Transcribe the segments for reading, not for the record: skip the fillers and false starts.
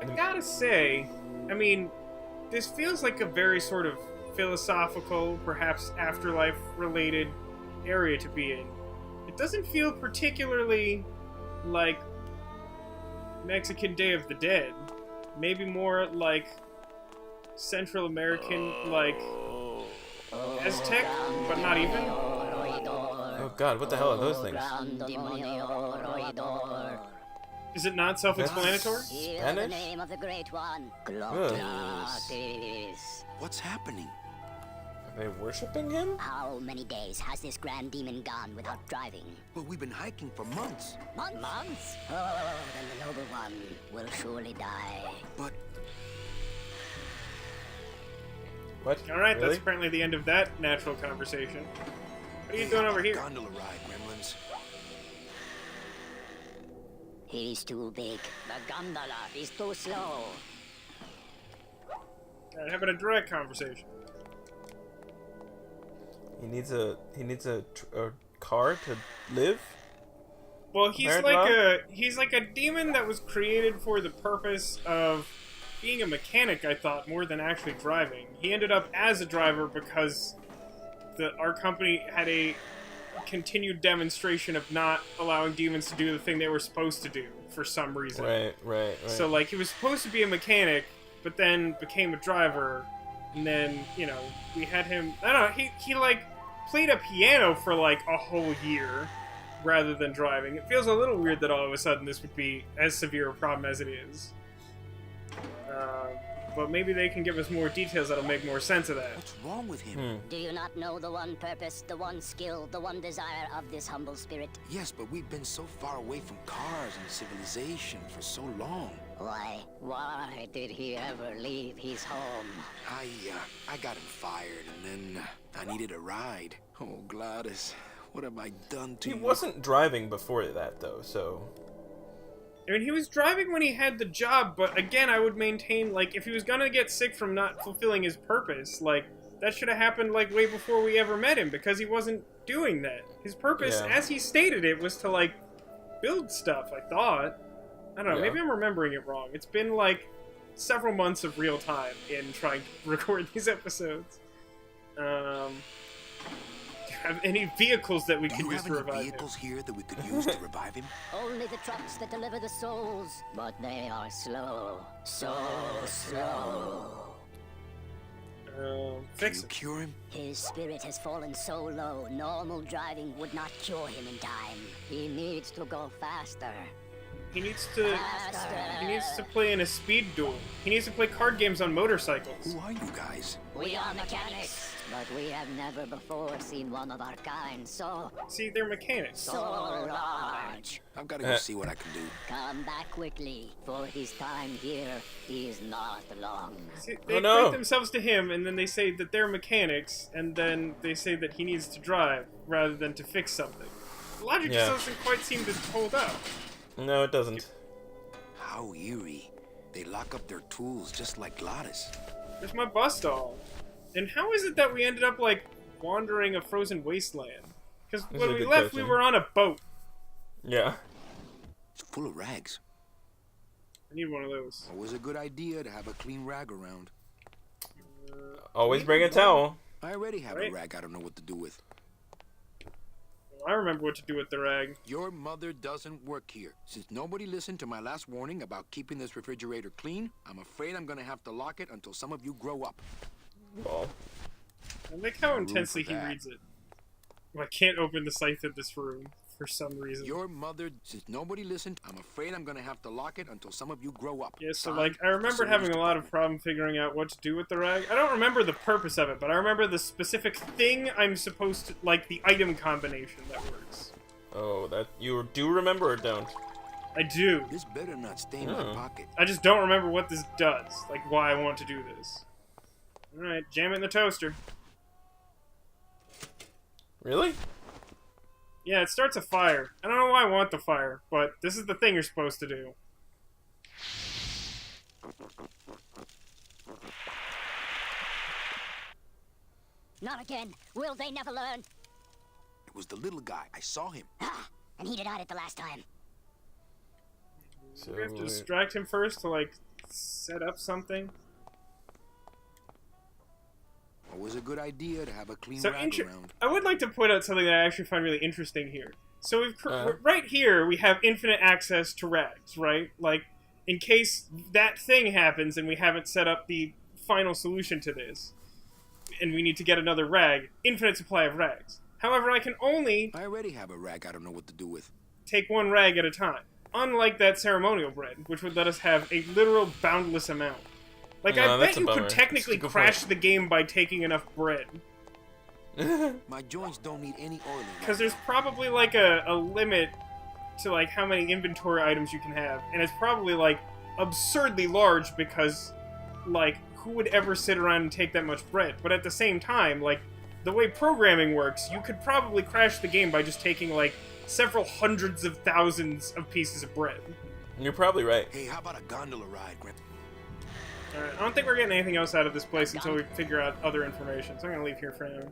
I gotta say, I mean, this feels like a very sort of philosophical, perhaps afterlife-related area to be in. It doesn't feel particularly like Mexican Day of the Dead. Maybe more like Central American, like Aztec, but not even. Oh god, what the hell are those things? Is it not self-explanatory? Spanish? The name of the great one, Ugh. Glottis. What's happening? Are they worshipping him? How many days has this grand demon gone without driving? Well, we've been hiking for months. Months? Oh, then the noble one will surely die. But What? Alright, Really? that's apparently the end of that natural conversation. What are you doing over here? Gondola ride, gremlins. He's too big. The gondola is too slow. Alright, having a direct conversation. He needs a car to live? Well, he's like a demon that was created for the purpose of being a mechanic, I thought, more than actually driving. He ended up as a driver because our company had a continued demonstration of not allowing demons to do the thing they were supposed to do for some reason. Right. So, like, he was supposed to be a mechanic, but then became a driver, and then, you know, we had him... I don't know, he like, played a piano for, like, a whole year, rather than driving. It feels a little weird that all of a sudden this would be as severe a problem as it is. But maybe they can give us more details that'll make more sense of that. What's wrong with him? Do you not know the one purpose, the one skill, the one desire of this humble spirit? Yes, but we've been so far away from cars and civilization for so long. Why did he ever leave his home? I got him fired, and then I needed a ride. Oh, Glottis, what have I done to He you? wasn't driving before that, though, so... I mean, he was driving when he had the job, but again, I would maintain, like, if he was gonna get sick from not fulfilling his purpose, like, that should have happened, like, way before we ever met him, because he wasn't doing that. His purpose, Yeah. as he stated it, was to, like, build stuff, I thought. I don't know, Yeah. maybe I'm remembering it wrong. It's been, like, several months of real time in trying to record these episodes. Do you have any vehicles that we Do can you use have to any revive him? vehicles here that we could use to revive him? Only the trucks that deliver the souls, but they are slow. So slow. Can Fix you it. cure him? His spirit has fallen so low, normal driving would not cure him in time. He needs to go faster. He needs to Faster. play in a speed duel. He needs to play card games on motorcycles. Who are you guys? We are mechanics, but we have never before seen one of our kind so See, they're mechanics. large. I've got to go see what I can do. Come back quickly, for his time here is not long. See, they Oh, no. equate themselves to him, and then they say that they're mechanics, and then they say that he needs to drive rather than to fix something. The logic Yeah. just doesn't quite seem to hold up. No, it doesn't. How eerie. They lock up their tools just like Glottis. There's my bus stall. And how is it that we ended up, like, wandering a frozen wasteland? Because This when is a we good left, we question. were on a boat. Yeah. It's full of rags. I need one of those. Always a good idea to have a clean rag around. Always bring a towel. I already have Right. a rag I don't know what to do with. I remember what to do with the rag. Your mother doesn't work here. Since nobody listened to my last warning about keeping this refrigerator clean, I'm afraid I'm gonna have to lock it until some of you grow up. Well, I like how room intensely for he that. reads it. I can't open the scythe in this room for some reason. Your mother, since nobody listened, I'm afraid I'm gonna have to lock it until some of you grow up. Yeah, so, Signed, like, I remembered Facilities having a lot of Department. problem figuring out what to do with the rag. I don't remember the purpose of it, but I remember the specific thing I'm supposed to, like, the item combination that works. oh, that you do remember or don't? I do. This better not stay in Oh. my pocket. I just don't remember what this does, like, why I want to do this. Alright, jam it in the toaster. Really? Yeah, it starts a fire. I don't know why I want the fire, but this is the thing you're supposed to do. Not again. Will they never learn? It was the little guy. I saw him. Ah, and he denied it the last time. So We have to distract him first to, like, set up something. Always a good idea to have a clean So rag around. I would like to point out something that I actually find really interesting here. So right here we have infinite access to rags, right? Like, in case that thing happens and we haven't set up the final solution to this, and we need to get another rag, infinite supply of rags. However, I can only I already have a rag I don't know what to do with. take one rag at a time. Unlike that ceremonial bread, which would let us have a literal boundless amount. Like, No, I that's bet a you bummer. could technically That's a good crash point. the game by taking enough bread. My joints don't need any oiling. Because there's probably, like, a limit to, like, how many inventory items you can have. And it's probably, like, absurdly large because, like, who would ever sit around and take that much bread? But at the same time, like, the way programming works, you could probably crash the game by just taking, like, several hundreds of thousands of pieces of bread. You're probably right. Hey, how about a gondola ride, Grandpa? Alright, I don't think we're getting anything else out of this place until we figure out other information, so I'm gonna leave here for now.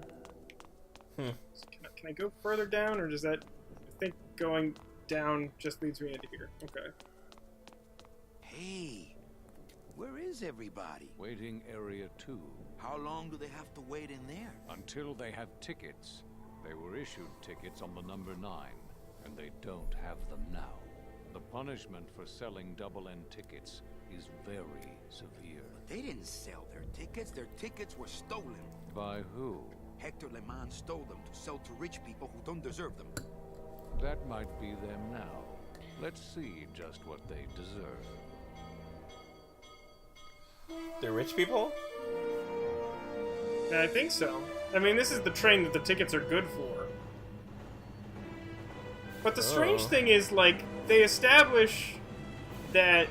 Can I go further down, or does that... I think going down just leads me into here. Okay. Hey, where is everybody? Waiting area 2. How long do they have to wait in there? Until they have tickets. They were issued tickets on the number 9, and they don't have them now. The punishment for selling double-end tickets is very severe. They didn't sell their tickets. Their tickets were stolen. By who? Hector Le Mans stole them to sell to rich people who don't deserve them. That might be them now. Let's see just what they deserve. They're rich people? Yeah, I think so. I mean, this is the train that the tickets are good for. But the strange thing is, like, they establish that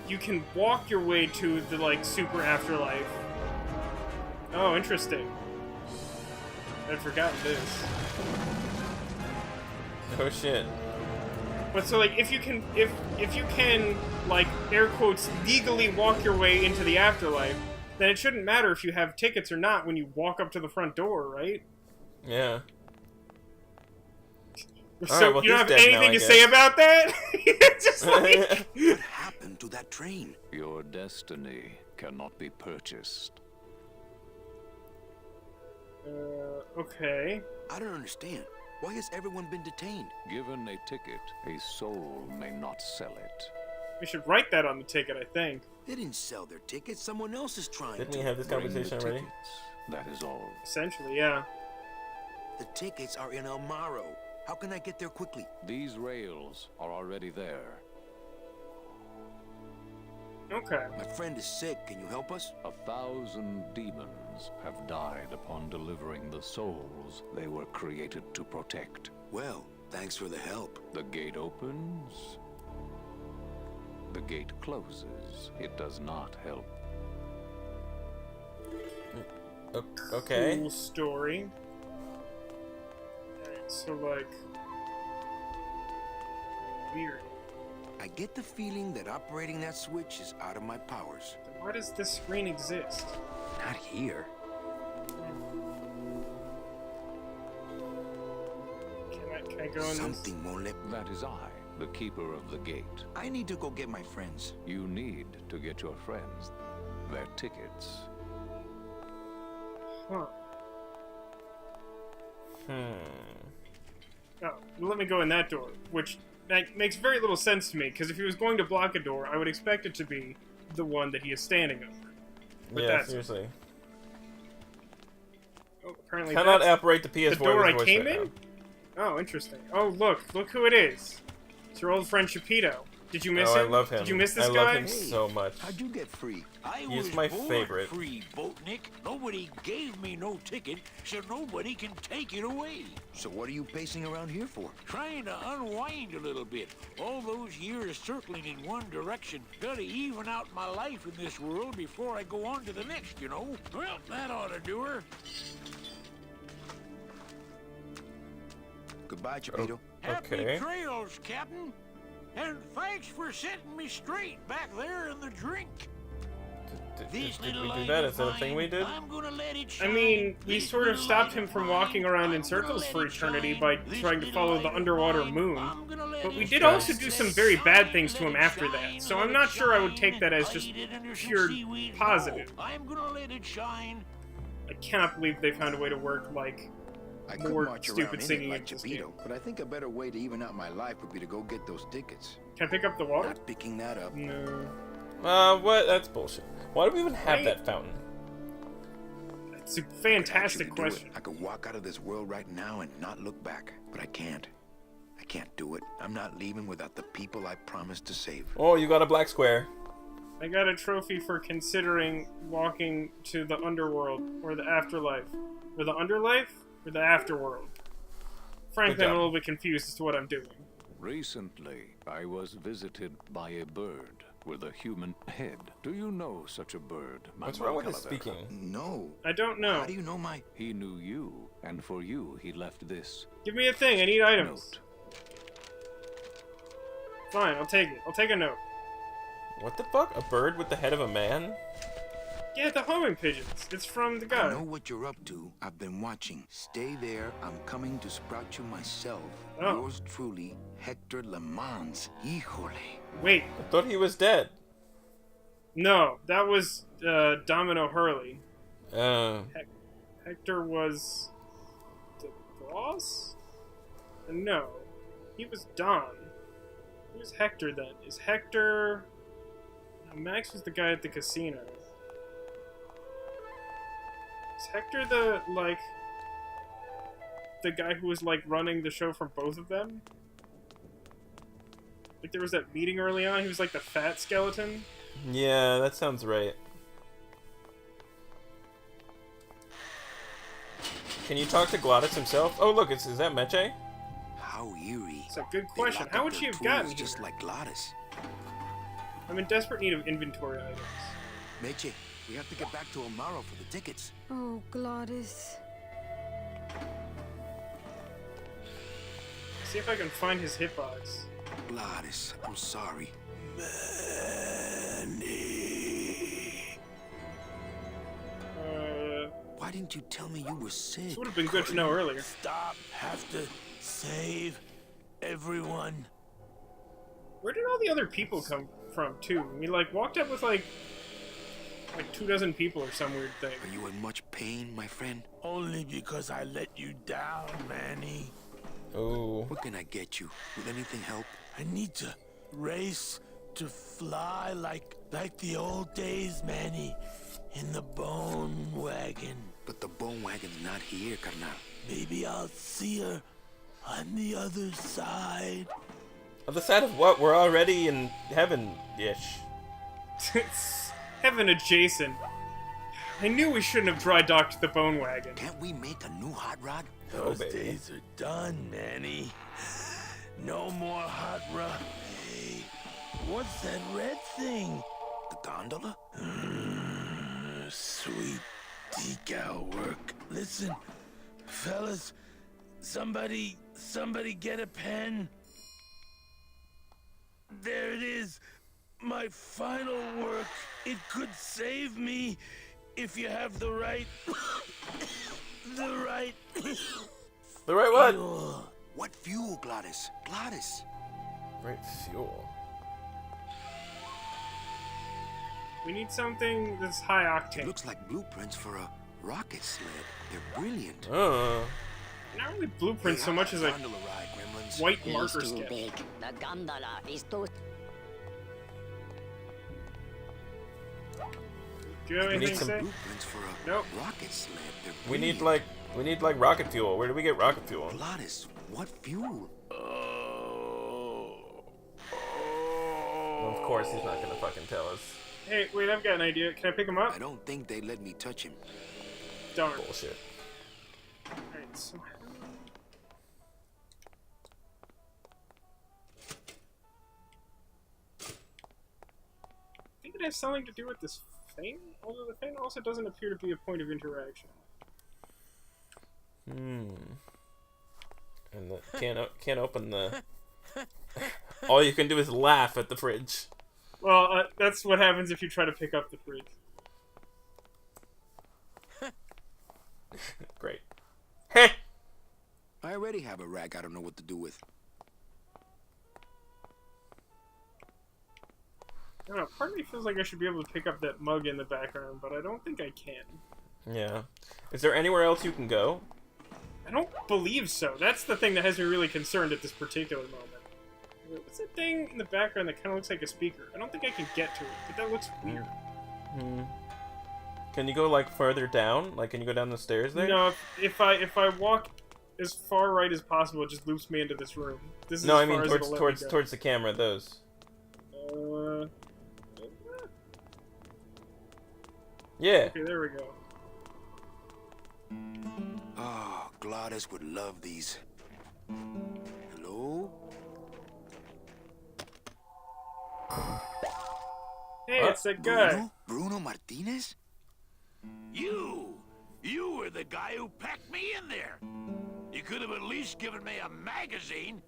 you can walk your way to the, like, super afterlife. Oh, interesting. I'd forgotten this. Oh shit. But so, like, if you can, like, air quotes, legally walk your way into the afterlife, then it shouldn't matter if you have tickets or not when you walk up to the front door, right? Yeah. So Alright, well, you don't he's have dead now, anything I to guess. say about that? It's just like... What happened to that train? Your destiny cannot be purchased. Okay. I don't understand. Why has everyone been detained? Given a ticket, a soul may not sell it. We should write that on the ticket, I think. They didn't sell their tickets. Someone else is trying Didn't to. we have this Bring the conversation already? tickets. That is all. Essentially, yeah. The tickets are in El Maro. How can I get there quickly? These rails are already there. Okay. My friend is sick. Can you help us? 1,000 demons have died upon delivering the souls they were created to protect. Well, thanks for the help. The gate opens. The gate closes. It does not help. Okay. Cool story. Alright, so, like... Weird. I get the feeling that operating that switch is out of my powers. Then why does this screen exist? Not here. Can I go in this? Something won't let me. That is I, the keeper of the gate. I need to go get my friends. You need to get your friends their tickets. Huh. Hmm. Oh, well, let me go in that door, which makes very little sense to me, because if he was going to block a door, I would expect it to be the one that he is standing over. But Yeah, that's... seriously. Oh, apparently Cannot that's operate the PS4 the door with I voice came right in? Oh, interesting. Oh, look who it is. It's your old friend Shapito. Did you now. miss Oh, him? I love him. Did you miss this I guy? love him so much. How'd you get free? I He's was my born favorite. free, Boatnik. Nobody gave me no ticket, so nobody can take it away. So what are you pacing around here for? Trying to unwind a little bit. All those years circling in one direction. Gotta even out my life in this world before I go on to the next, you know? Well, that ought to do her. Goodbye, Chapito. Happy Okay. trails, Captain. And thanks for setting me straight back there in the drink. This Did little we do light that? of Is that a thing we mine, did? I'm gonna let it I shine. mean, we This sort of little stopped light him of from mine, walking around in I'm circles gonna for let it eternity shine. by This trying to little follow the light of underwater mine, moon. I'm gonna let But we it did shine. also do Let some it very bad shine, things to let him it after shine, that, so let I'm it not sure I would shine. take that as just Hide it under some pure seaweed. positive. No, I'm gonna let it shine. I cannot believe they found a way to work, like, I could more march stupid around in singing it in like this Geppetto, game. but I think a better way to even out my life would be to go get those tickets. Can I pick up the water? Not picking that up. No. What? That's bullshit. Why do we even have Wait. that fountain? It's a I could fantastic actually do it. question. I could walk out of this world right now and not look back, but I can't. I can't do it. I'm not leaving without the people I promised to save. Oh, you got a black square. I got a trophy for considering walking to the underworld, or the afterlife. Or the underlife? Or the afterworld? Frankly, Good I'm a job. little bit confused as to what I'm doing. Recently, I was visited by a bird with a human head. Do you know such a bird, What's Manuel wrong with his Calavera? speaking? No. I don't know. How do you know my... He knew you, and for you, he left this Give me a thing, I need items. note. Fine, I'll take it. I'll take a note. What the fuck? A bird with the head of a man? Yeah, the homing pigeons. It's from the I know guy. what you're up to. I've been watching. Stay there. I'm coming to sprout you myself. Oh. Yours truly, Hector Le Mans. Híjole. Wait, I thought he was dead. no, that was Domino Hurley. Uh, Hector was the boss? No, he was Don. Who's Hector then? Is Hector... No, Max was the guy at the casino. Is Hector the, like... the guy who was, like, running the show for both of them? Like, there was that meeting early on, he was, like, the fat skeleton? yeah, that sounds right. Can you talk to Glottis himself? Oh, look, is that Meche? How eerie. It's a good They question. lock How up would their she have tools gotten here? just like Glottis. I'm in desperate need of inventory items. Meche, we have to get back to Amaro for the tickets. Oh, Glottis. See if I can find his hitbox. Glottis, I'm sorry. Manny. Why didn't you tell me you were sick? This would have been good to know earlier. Stop. Have to save everyone. Where did all the other people come from, too? We, like, walked up with, like 24 people or some weird thing. Are you in much pain, my friend? Only because I let you down, Manny. Oh. What can I get you? Will anything help? I need to race to fly like the old days, Manny. In the bone wagon. But the bone wagon's not here, carnal. Maybe I'll see her on the other side. On the side of what? We're already in heaven-ish. It's heaven adjacent. I knew we shouldn't have dry docked the bone wagon. Can't we make a new hot rod? Those baby. days are done, Manny. No more hot rod. Hey, what's that red thing? The gondola? Sweet decal work. Listen, fellas, somebody get a pen. There it is. My final work. It could save me if you have the right... the right... The right one! fuel. What fuel, Glottis? Glottis! Right fuel. We need something that's high It octane. looks like blueprints for a rocket sled. They're brilliant. Not really blueprints so much as a Gondola ride, gremlins. white He's marker too sketch. big. The gondola is too... Do you have We need anything to some say? Blueprints for a Nope. rocket sled. They're We need brilliant. like rocket fuel. Where do we get rocket fuel? Glottis, what fuel? Well, of course he's not gonna fucking tell us. Hey, wait, I've got an idea. Can I pick him up? I don't think they let me touch him. Darn. Bullshit. Alright, so... I think it has something to do with this thing, although the thing also doesn't appear to be a point of interaction. And can't open the. All you can do is laugh at the fridge. Well, that's what happens if you try to pick up the fridge. already have a rag I don't know what to do with. I don't know, part of me feels like I should be able to pick up that mug in the background, but I don't think I can. Yeah. Is there anywhere else you can go? I don't believe so. That's the thing that has me really concerned at this particular moment. What's that thing in the background that kind of looks like a speaker? I don't think I can get to it, but that looks weird. Can you go like further down? Like, can you go down the stairs there? No, if I walk as far right as possible, it just loops me into this room. This is No, I as mean far as it'll let me go. towards the camera. Those. Yeah. Okay, there we go. Oh, Glottis would love these. Hello? Hey, it's that guy. Bruno Martinez? You! You were the guy who packed me in there. You could have at least given me a magazine.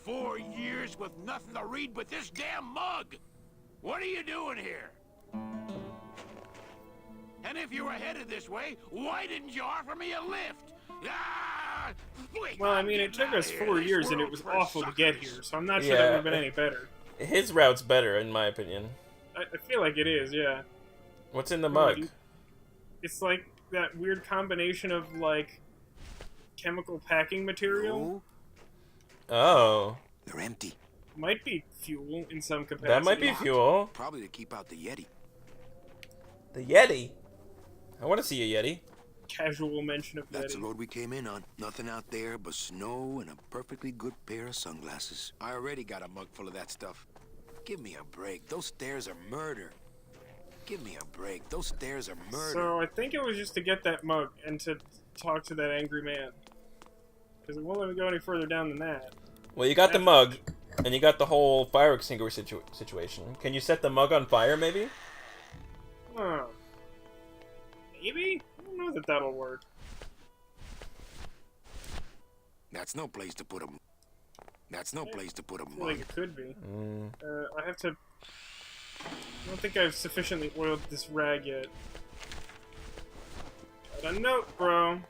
4 years with nothing to read but this damn mug. What are you doing here? And if you were headed this way, why didn't you offer me a lift? Ah! Well, I mean, it took us 4 years and it was awful to get here, so I'm not sure that would have been any better. His route's better, in my opinion. I feel like it is, yeah. What's in the mug? It's like that weird combination of, like, chemical packing material. Oh. They're empty. Might be fuel in some capacity. That might be fuel. Probably to keep out the Yeti. The Yeti? I want to see a Yeti. Casual mention of That's Yeti. the road we came in on. Nothing out there but snow and a perfectly good pair of sunglasses. I already got a mug full of that stuff. Give me a break. Those stairs are murder. Give me a break. Those stairs are murder. So I think it was just to get that mug and to talk to that angry man. Because it won't let me go any further down than that. Well, you got the mug, and you got the whole fire extinguisher situation. Can you set the mug on fire, maybe? Huh. Maybe? I don't know that that'll work. That's no place to put a... That's no place to put a I feel like mug. it could be. I have to... I don't think I've sufficiently oiled this rag yet. Got a note, bro.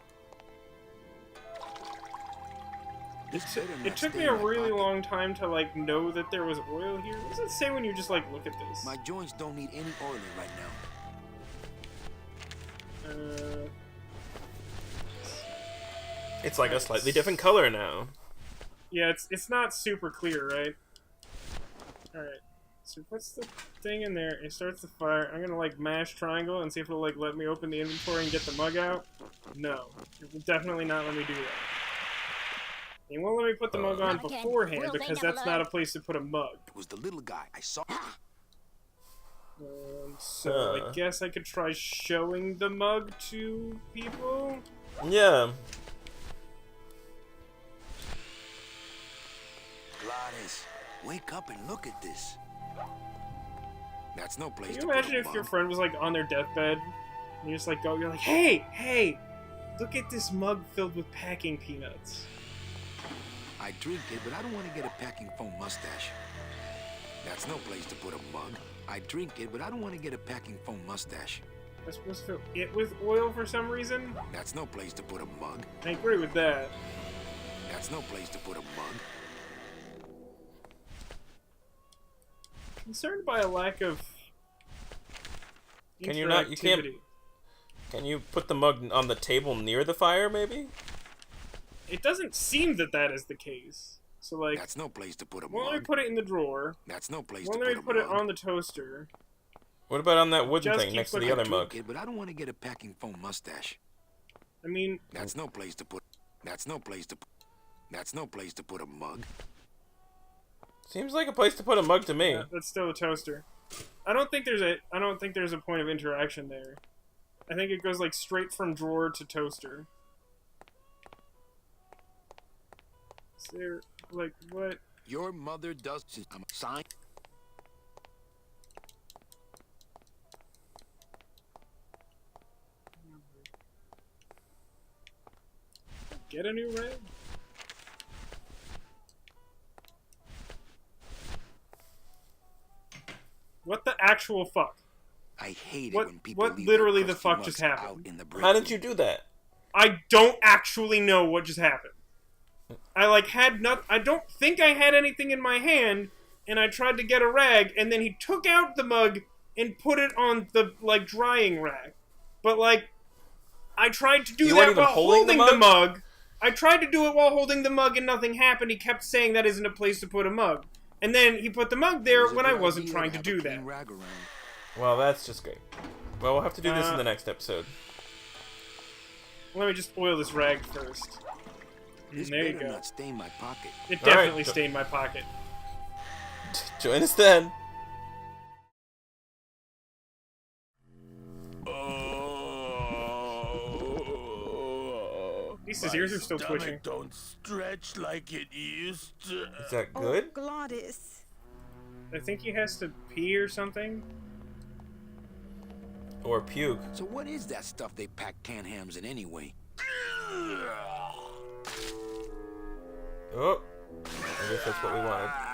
It took me a really long time to, like, know that there was oil here. What does it say when you just, like, look at this? My joints don't need any oiling right now. It's like a slightly different color now. Yeah, it's not super clear, right? Alright. So it puts the thing in there, it starts the fire. I'm gonna, like, mash triangle and see if it'll, like, let me open the inventory and get the mug out. No. It will definitely not let me do that. It won't let me put the mug on beforehand because that's not a place to put a mug. It was the little guy. I saw... So I guess I could try showing the mug to people? Yeah. Glottis, wake up and look at this. That's no place Can to you imagine put a if mug. your friend was, like, on their deathbed, and you just, like, go, you're like, hey, look at this mug filled with packing peanuts. I drink it, but I don't want to get a packing foam mustache. That's no place to put a mug. I drink it, but I don't want to get a packing foam mustache. I'm supposed to fill it with oil for some reason? That's no place to put a mug. I agree with that. That's no place to put a mug. Concerned by a lack of Can you not? You can't. interactivity. Can you put the mug on the table near the fire, maybe? It doesn't seem that that is the case. So, like, That's no place to put a won't let me mug. put it in the drawer. That's no place Won't to let put me a put mug. it on the toaster. What about on that wooden Just thing keep next to the putting- other mug? Drink it, but I don't want to get a packing foam mustache. I mean, That's no place to put. That's no place to. That's no place to put a mug. Seems like a place to put a mug to me. yeah, that's still a toaster. I don't think there's a point of interaction there. I think it goes, like, straight from drawer to toaster. Is there, like, what? Your mother does. I'm a sign. Get a new rag? What the actual fuck? I hate What- it when people what leave literally their the crusty fuck mugs just happened? out in the break How room. did you do that? I don't actually know what just happened. I like had not. I don't think I had anything in my hand, and I tried to get a rag, and then he took out the mug and put it on the like drying rack. But like, I tried to do You weren't that even while holding holding the the mug. I tried to do it while holding the mug, and nothing happened. He kept saying that isn't a place to put a mug, and then he put the mug there when I wasn't trying to do that. Well, that's just great. Well, we'll have to do this in the next episode. Let me just oil this rag first. This There you better go. not stain my pocket. It All right, definitely stained my pocket. Join us then. At least his ears are still twitching. Don't stretch like it used to. Is that good? Oh, Glottis. I think he has to pee or something. Or puke? So what is that stuff they pack canned hams in anyway? Oh, I guess that's what we wanted.